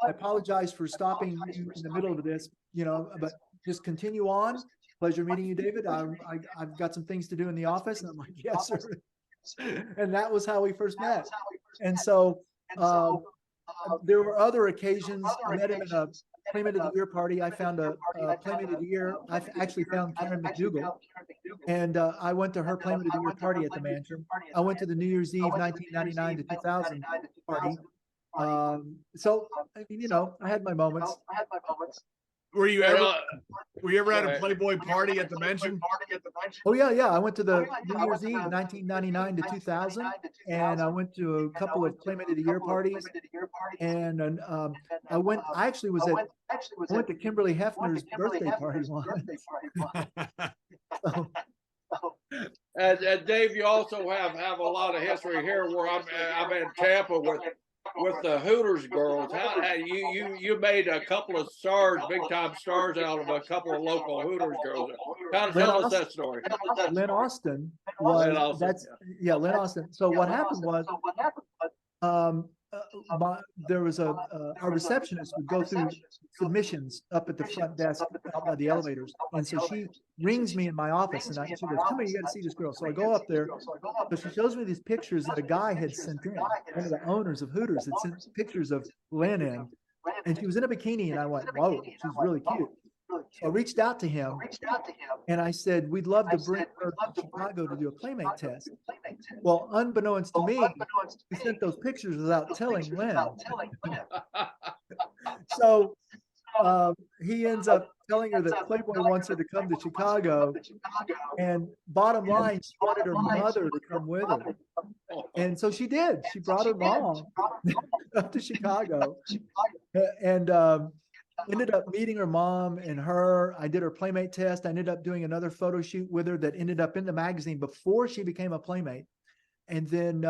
I apologize for stopping you in the middle of this, but just continue on. Pleasure meeting you, David. I've got some things to do in the office, and I'm like, yes, sir. And that was how we first met. And so there were other occasions. I met him at a Playmate of the Year party. I found a Playmate of the Year. I actually found Karen McDougal, and I went to her Playmate of the Year party at the mansion. I went to the New Year's Eve 1999 to 2000 party, So I mean, you know, I had my moments. Were you ever Well, at a Right. Playboy party at the mansion? Oh yeah. I went to the New Year's Eve, 1999 to 2000, and I went to a couple of Playmate of the Year parties. And I actually was I went to Kimberly Hefner's birthday party once. So, And Dave, you also have a lot of history here. Where I'm in Tampa with the Hooters girls. How you made a couple of stars, big time stars, out of a couple of local Hooters girls. Kind of Lynn tell us Austin, that story. Lynn Austin Lynn was Austin, that's yeah, Lynn Austin. So what happened was um there was our receptionist would go through submissions up at the front desk out by the elevators, and so she rings me in my office, and she goes, "Come here, you got to see this girl." So I go up there, but she shows me these pictures that a guy had sent in. One of the owners of Hooters had sent pictures of Lynn in, and she was in a bikini, and I went, "Whoa, she's really cute." So I reached out to him and I said, "We'd love to bring her to Chicago to do a Playmate test." Well, unbeknownst to me, he sent those pictures without telling Lynn. So he ends up telling her that Playboy wants her to come to Chicago. And bottom line, she wanted her mother to come with her. And so she did. She brought her mom up to Chicago. And ended up meeting her mom and her. I did her Playmate test. I ended up doing another photo shoot with her that ended up in the magazine before she became a Playmate. And then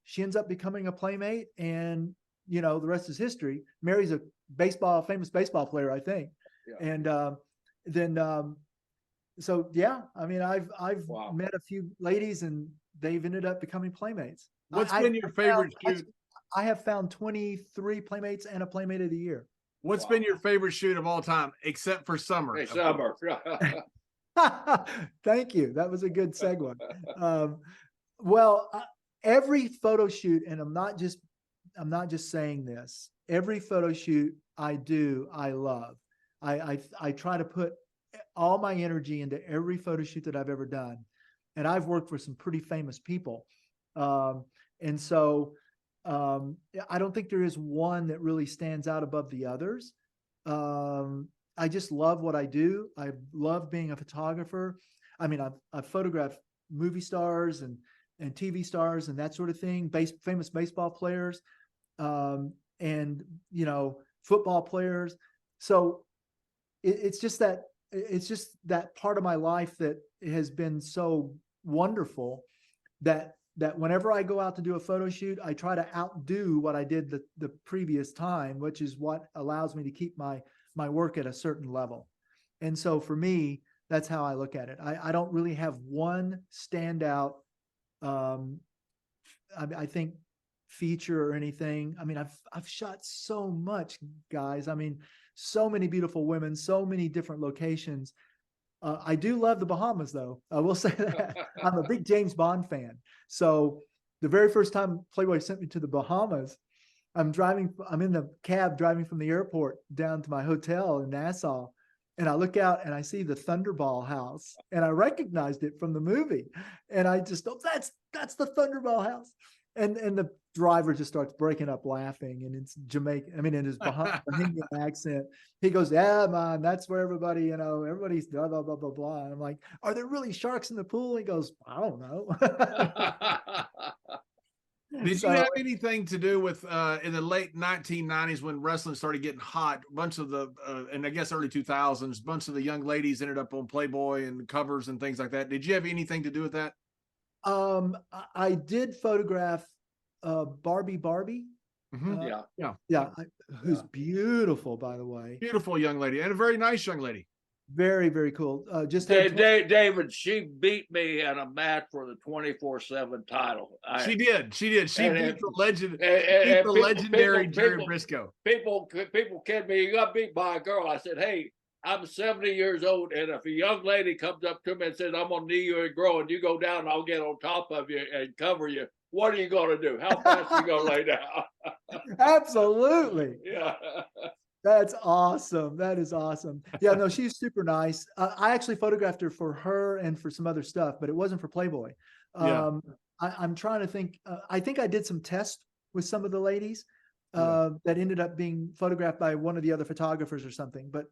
she ends up becoming a Playmate, and you know, the rest is history. Mary's a famous baseball player, I think. Yeah. And then so yeah, I mean, I've Wow. met a few ladies, and they've ended up becoming Playmates. What's been your favorite shoot? I have found 23 Playmates and a Playmate of the Year. What's been your favorite shoot of all time, except for Summer? Hey, Summer. Thank you. That was a good segue. Well, every photo shoot, and I'm not just saying this. Every photo shoot I do, I love. I try to put all my energy into every photo shoot that I've ever done, and I've worked for some pretty famous people, and so I don't think there is one that really stands out above the others. I just love what I do. I love being a photographer. I mean, I've photographed movie stars and TV stars and that sort of thing, famous baseball players, and you know, football players. So it's just that part of my life that has been so wonderful that whenever I go out to do a photo shoot, I try to outdo what I did the previous time, which is what allows me to keep my work at a certain level. And so for me, that's how I look at it. I don't really have one standout, I think, feature or anything. I mean, I've shot so much, guys. I mean, so many beautiful women, so many different locations. I do love the Bahamas, though. I will say that. I'm a big James Bond fan. So the very first time Playboy sent me to the Bahamas, I'm in the cab driving from the airport down to my hotel in Nassau, and I look out and I see the Thunderball house, and I recognized it from the movie. And I just thought, that's the Thunderball house. And the driver just starts breaking up laughing, and it's Jamaican. I mean, in his Bahamian accent, he goes, "Yeah, man, that's where everybody, you know, everybody's blah, blah, blah, blah, blah." And I'm like, "Are there really sharks in the pool?" He goes, "I don't know." Did you have anything to do with in the late 1990s when wrestling started getting hot? A bunch of the and I guess early 2000s, a bunch of the young ladies ended up on Playboy and covers and things like that. Did you have anything to do with that? I did photograph Barbie. Mm-hmm. Who's beautiful, by the way. Beautiful young lady, and a very nice young lady. Very, very cool. Just David, she beat me in a match for the 24/7 title. She did. She beat the legendary Jerry Brisco. People kid me. You got beat by a girl. I said, "Hey, I'm 70 years old, and if a young lady comes up to me and says, 'I'm gonna knee you and grow,' and you go down, I'll get on top of you and cover you. What are you gonna do? How fast are you gonna lay down?" Absolutely. Yeah. That's awesome. That is awesome. Yeah, no, she's super nice. I actually photographed her for her and for some other stuff, but it wasn't for Playboy. I'm trying to think. I think I did some tests with some of the ladies, that ended up being photographed by one of the other photographers or something. But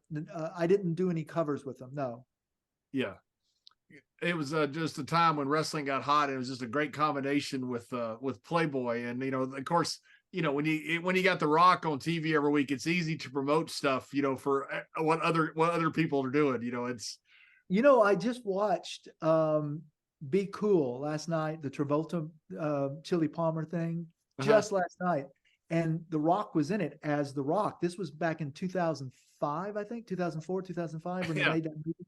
I didn't do any covers with them. No. Yeah. It was just a time when wrestling got hot. And it was just a great combination with Playboy. And, you know, of course, you know, when you got The Rock on TV every week, it's easy to promote stuff, you know, for what other people are doing. You know, it's. You know, I just watched Be Cool last night, the Travolta Chili Palmer thing, just last night. And The Rock was in it as The Rock. This was back in 2005, I think, 2004, 2005, when they made that movie.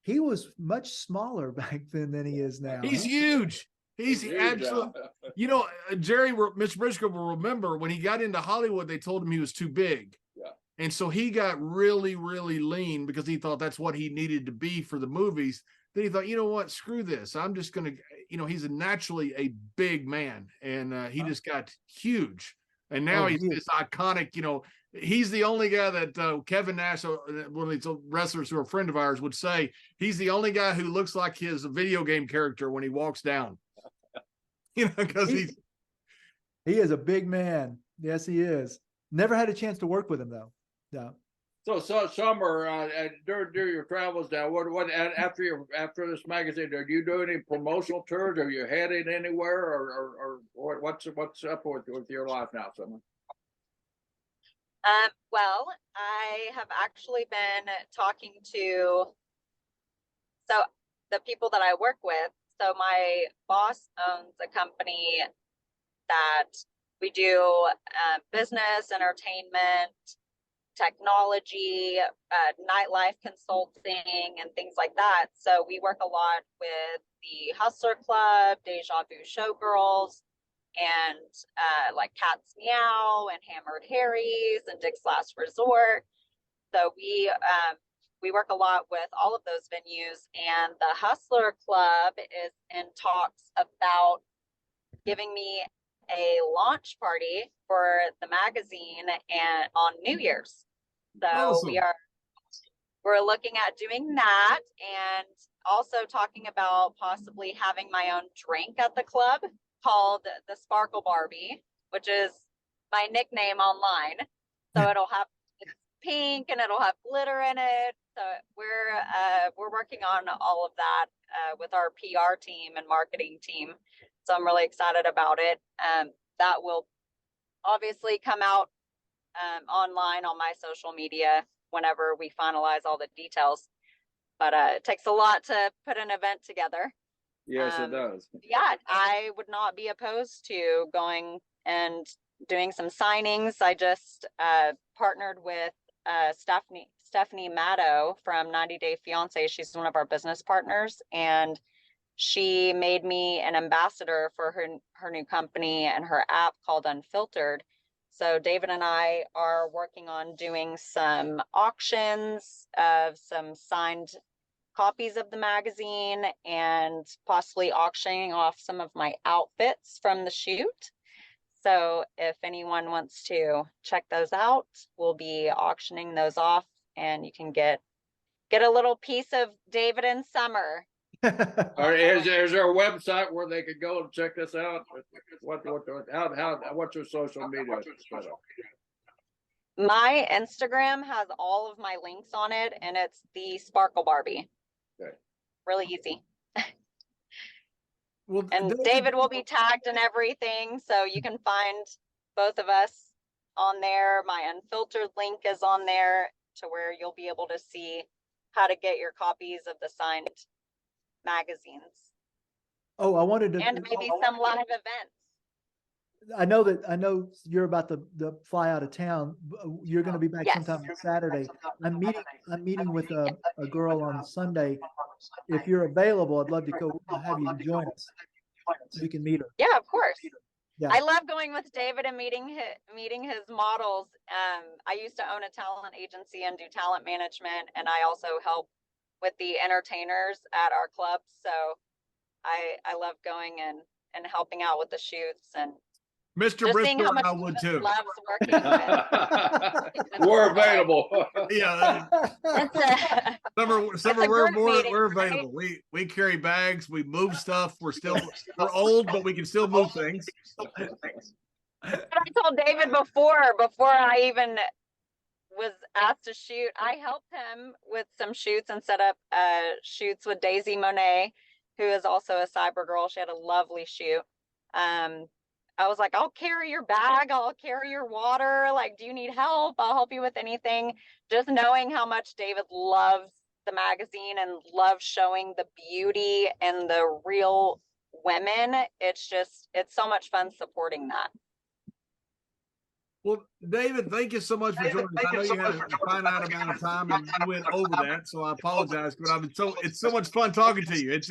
He was much smaller back then than he is now. He's huge. He's absolutely, you know, Mr. Brisco will remember when he got into Hollywood, they told him he was too big. Yeah. And so he got really, really lean because he thought that's what he needed to be for the movies. Then he thought, you know what, screw this. I'm just going to, you know, he's naturally a big man, and he just got huge. And now he's this iconic, you know, he's the only guy that Kevin Nash, one of these wrestlers who are a friend of ours, would say he's the only guy who looks like his video game character when he walks down. You know, because he is a big man. Yes, he is. Never had a chance to work with him though. No. So Summer, during your travels now, what after this magazine, do you do any promotional tours? Are you headed anywhere, or what's up with your life now, Summer? Well, I have actually been talking to the people that I work with. So my boss owns a company that we do business, entertainment, technology, nightlife consulting, and things like that. So we work a lot with the Hustler Club, Deja Vu Showgirls, and like Cat's Meow and Hammered Harry's and Dick's Last Resort. So we work a lot with all of those venues, and the Hustler Club is in talks about giving me a launch party for the magazine and on New Year's. So awesome. we're looking at doing that, and also talking about possibly having my own drink at the club called the Sparkle Barbie, which is my nickname online. So it'll have, it's pink and it'll have glitter in it. So we're working on all of that with our PR team and marketing team. So I'm really excited about it. That will obviously come out online on my social media whenever we finalize all the details. But it takes a lot to put an event together. Yes, it does. Yeah, I would not be opposed to going and doing some signings. I just partnered with Stephanie Maddow from 90 Day Fiance. She's one of our business partners, and she made me an ambassador for her new company and her app called Unfiltered. So David and I are working on doing some auctions of some signed copies of the magazine and possibly auctioning off some of my outfits from the shoot. So if anyone wants to check those out, we'll be auctioning those off, and you can get a little piece of David and Summer. Or is there a website where they could go and check this out? What's your social media? My Instagram has all of my links on it, and it's the Sparkle Barbie. Okay. Really easy. Well, and David will be tagged and everything, so you can find both of us on there. My Unfiltered link is on there to where you'll be able to see how to get your copies of the signed magazines. Oh, I wanted to, and maybe some live events. I know you're about to fly out of town. You're going to be back sometime on Saturday. I'm meeting with a girl on Sunday. If you're available, I'd love to go have you join us so you can meet her. Yeah, of course. Yeah. I love going with David and meeting his models. I used to own a talent agency and do talent management, and I also help with the entertainers at our club. So I love going and helping out with the shoots, and Mr. Brisco and I would too. Loves working with. We're available. Yeah. Summer, we're available. Right? We carry bags, we move stuff. We're old, but we can still move things. But I told David before I even was asked to shoot, I helped him with some shoots and set up shoots with Daisy Monet, who is also a cyber girl. She had a lovely shoot. I was like, I'll carry your bag, I'll carry your water. Like, do you need help? I'll help you with anything. Just knowing how much David loves the magazine and loves showing the beauty and the real women, it's so much fun supporting that. Well, David, thank you so much for joining us. I know you had a finite amount of time and you went over that, so I apologize. But it's so much fun talking to you. It's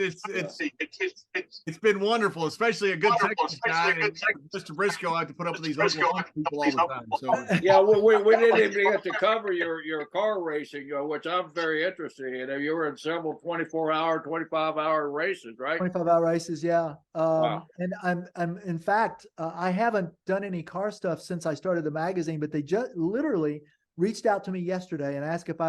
been wonderful, especially a good Texas guy. And Mr. Brisco, I have to put up with these Oklahoma people all the time. So Yeah, we didn't even get to cover your car racing, which I'm very interested in. You were in several 24-hour, 25-hour races, right? 25-hour races, yeah. Wow. And I'm in fact, I haven't done any car stuff since I started the magazine, but they just literally reached out to me yesterday and asked if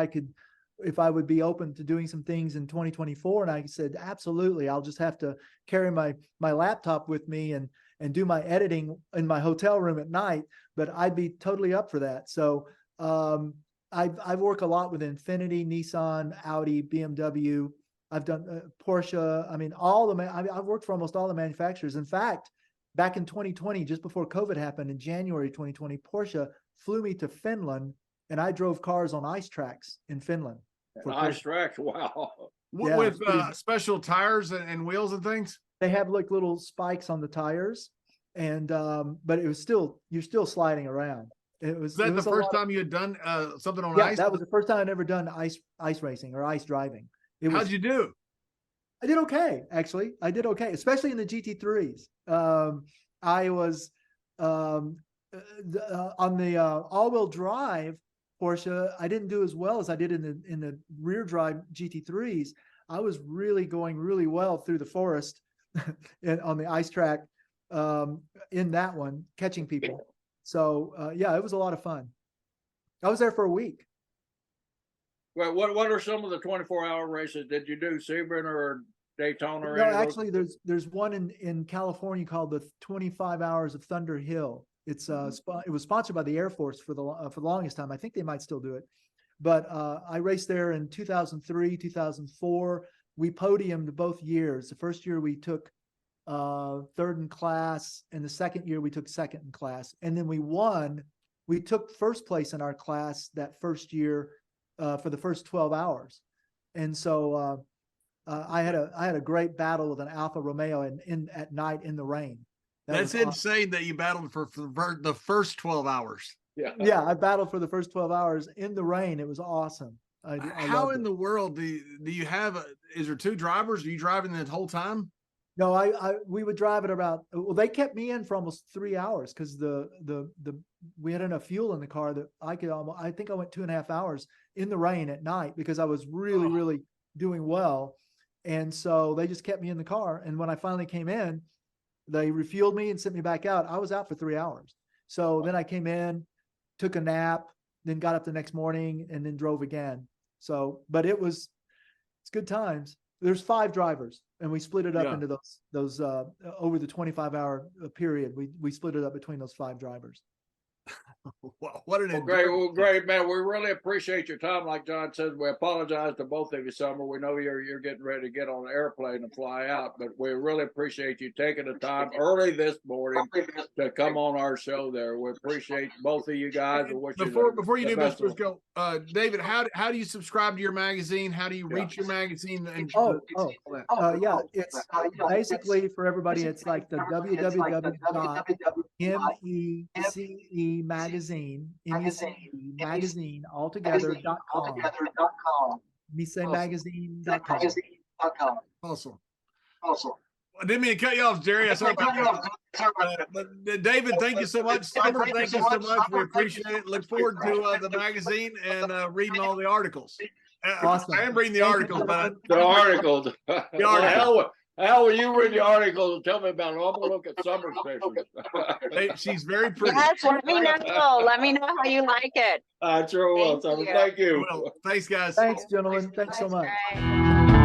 I would be open to doing some things in 2024. And I said, absolutely. I'll just have to carry my laptop with me and do my editing in my hotel room at night, but I'd be totally up for that. So I've worked a lot with Infiniti, Nissan, Audi, BMW. I've done Porsche. I mean, I've worked for almost all the manufacturers. In fact, back in 2020, just before COVID happened in January 2020, Porsche flew me to Finland and I drove cars on ice tracks in Finland. Ice tracks, wow. Yeah, with special tires and wheels and things? They have like little spikes on the tires, and but it was you're still sliding around. Was that the first time you had done something on ice? Yeah, that was the first time I'd ever done ice racing or ice driving. How'd you do? I did okay, actually. I did okay, especially in the GT3s. I was on the all-wheel drive Porsche. I didn't do as well as I did in the rear drive GT3s. I was really going really well through the forest on the ice track in that one, catching people. So yeah, it was a lot of fun. I was there for a week. Well, what are some of the 24-hour races? Did you do Sebring or Daytona? Or no, actually, there's one in California called the 25 Hours of Thunder Hill. It's it was sponsored by the Air Force for the longest time. I think they might still do it, but I raced there in 2003, 2004. We podiumed both years. The first year we took third in class, and the second year we took second in class, and then we won. We took first place in our class that first year for the first 12 hours, and so I had a great battle with an Alfa Romeo at night in the rain. That's insane that you battled for the first 12 hours. Yeah, I battled for the first 12 hours in the rain. It was awesome. How in the world do you have? Is there two drivers? Are you driving the whole time? No, we would drive at about. Well, they kept me in for almost 3 hours because we had enough fuel in the car that I think I went 2.5 hours in the rain at night because I was really doing well, and so they just kept me in the car. And when I finally came in, they refueled me and sent me back out. I was out for 3 hours. So then I came in, took a nap, then got up the next morning and then drove again. So, but it's good times. There's 5 drivers and we split it up into those over the 25-hour period. We split it up between those 5 drivers. What an great, man. We really appreciate your time. Like John says, we apologize to both of you, Summer. We know you're getting ready to get on an airplane and fly out, but we really appreciate you taking the time early this morning to come on our show there. We appreciate both of you guys. Before you do, Mr. Brisco, David, how do you subscribe to your magazine? How do you reach your magazine? And yeah, it's basically for everybody. It's like the www.magazine altogether.com. MeceyMagazine.com. Awesome. I didn't mean to cut you off, Jerry. I started cutting you off. But David, thank you so much. Summer, thank you so much. We appreciate it. Look forward to the magazine and reading all the articles. Awesome. I am reading the articles, but the articles. How will you read the articles and tell me about it? I'm gonna look at Summer's pictures. She's very pretty. Yes, let me know. Let me know how you like it. I sure will, Summer. Thank you. Well, thanks, guys. Thanks, gentlemen. Thanks so much. Great.